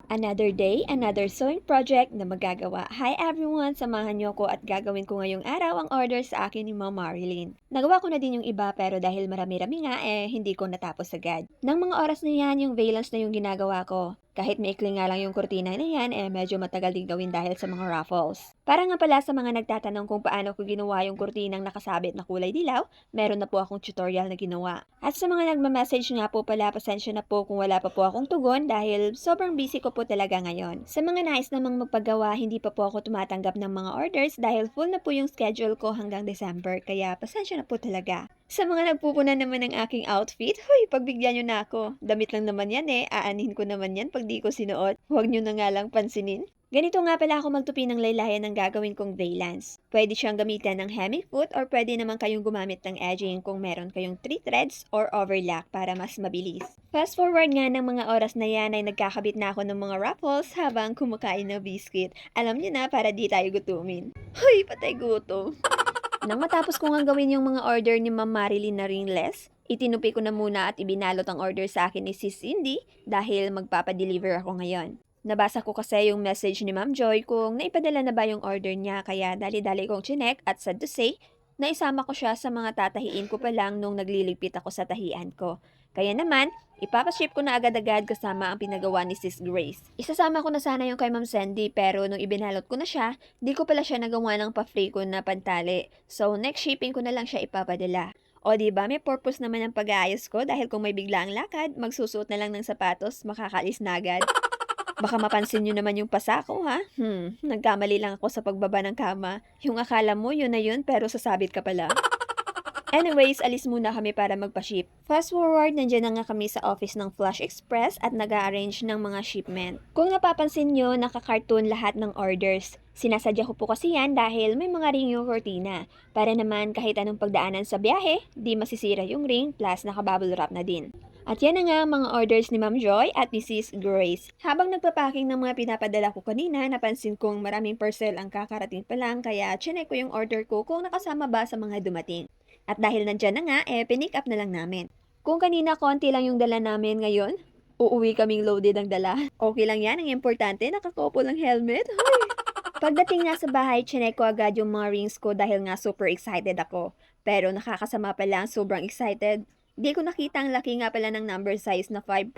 Another day, another sewing project na magagawa. Hi everyone! Samahan niyo ko at gagawin ko ngayong araw ang order sa akin ni Ma'am Marilyn. Nagawa ko na din yung iba pero dahil marami-rami nga hindi ko natapos agad. Nang mga oras na yan, yung valance na yung ginagawa ko. Kahit maikli nga lang yung kurtina na yan, medyo matagal din gawin dahil sa mga ruffles. Para nga pala sa mga nagtatanong kung paano ko ginawa yung kurtinang nakasabit na kulay dilaw, meron na po akong tutorial na ginawa. At sa mga nagma-message nga po pala, pasensya na po kung wala pa po akong tugon dahil sobrang busy ko po talaga ngayon. Sa mga nais namang magpagawa, hindi pa po ako tumatanggap ng mga orders dahil full na po yung schedule ko hanggang December, kaya pasensya na po talaga. Sa mga nagpupuna naman ng aking outfit, huy, pagbigyan nyo na ako. Damit lang naman yan aanhin ko naman yan pag di ko sinuot. Huwag nyo na nga lang pansinin. Ganito nga pala ako magtupi ng laylayan ng gagawin kong valance. Pwede siyang gamitan ng hemi-foot or pwede naman kayong gumamit ng edging kung meron kayong 3 threads or overlock para mas mabilis. Fast forward nga ng mga oras na yan ay nagkakabit na ako ng mga ruffles habang kumakain ng biscuit. Alam niyo na para di tayo gutumin. Huy, patay gutom. Nang matapos ko nga gawin yung mga order ni Ma'am Marilyn na ringless, itinupi ko na muna at ibinalot ang order sa akin ni Sis Cindy dahil magpapadeliver ako ngayon. Nabasa ko kasi yung message ni Ma'am Joy kung naipadala na ba yung order niya kaya dali-dali kong chinek at sad to say, naisama ko siya sa mga tatahiin ko pa lang nung nagliligpit ako sa tahian ko. Kaya naman, ipapaship ko na agad-agad kasama ang pinagawa ni Sis Grace. Isasama ko na sana yung kay Ma'am Sandy pero nung ibinalot ko na siya, di ko pala siya nagawa ng pa-free ko na pantali. So next shipping ko na lang siya ipapadala. O di ba may purpose naman ang pag-aayos ko dahil kung may biglaang lakad, magsusuot na lang ng sapatos, makakaalis na agad. Baka mapansin nyo naman yung pasa ko, ha? Nagkamali lang ako sa pagbaba ng kama. Yung akala mo yun na yun pero sasabit ka pala. Anyways, alis muna kami para magpa-ship. Fast forward, nandiyan na nga kami sa office ng Flash Express at nag-arrange ng mga shipment. Kung napapansin nyo, naka-cartoon lahat ng orders. Sinasadya ko po kasi yan dahil may mga ring yung cortina. Para naman kahit anong pagdaanan sa biyahe, di masisira yung ring plus naka-bubble wrap na din. At yan na nga ang mga orders ni Ma'am Joy at Mrs. Grace. Habang nagpapacking ng mga pinapadala ko kanina, napansin kong maraming parcel ang kakarating pa lang kaya chinek ko yung order ko kung nakasama ba sa mga dumating. At dahil nandyan na nga, pinick up na lang namin. Kung kanina konti lang yung dala namin ngayon, uuwi kaming loaded ang dala. Okay lang yan, ang importante, nakakaupo lang helmet. Hoy! Pagdating nga sa bahay, chinek ko agad yung mga rings ko dahil nga super excited ako. Pero nakakasama pa lang, sobrang excited. Di ko nakita ang laki nga pala ng number size na 5.0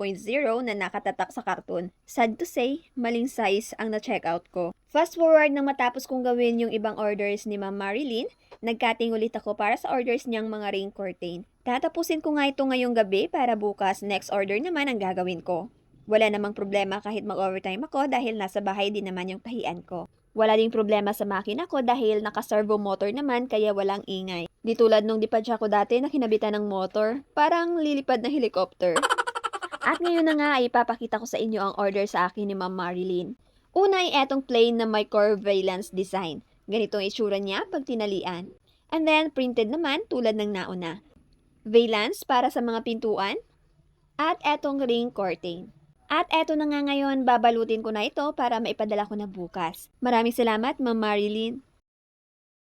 na nakatatak sa karton. Sad to say, maling size ang na-checkout ko. Fast forward nang matapos kong gawin yung ibang orders ni Ma'am Marilyn, nagcutting ulit ako para sa orders niyang mga ring curtain. Tatapusin ko nga ito ngayong gabi para bukas next order naman ang gagawin ko. Wala namang problema kahit mag-overtime ako dahil nasa bahay din naman yung tahian ko. Wala ding problema sa makina ko dahil naka-servo motor naman kaya walang ingay. Di tulad nung dipadya ko dati na kinabitan ng motor, parang lilipad na helicopter. At ngayon na nga ay ipapakita ko sa inyo ang order sa akin ni Ma'am Marilyn. Una ay etong plain na may core valance design. Ganito ang itsura niya pag tinalian. And then printed naman tulad ng nauna. Valance para sa mga pintuan. At etong ring curtain. At eto na nga ngayon, babalutin ko na ito para maipadala ko na bukas. Maraming salamat, Ma'am Marilyn.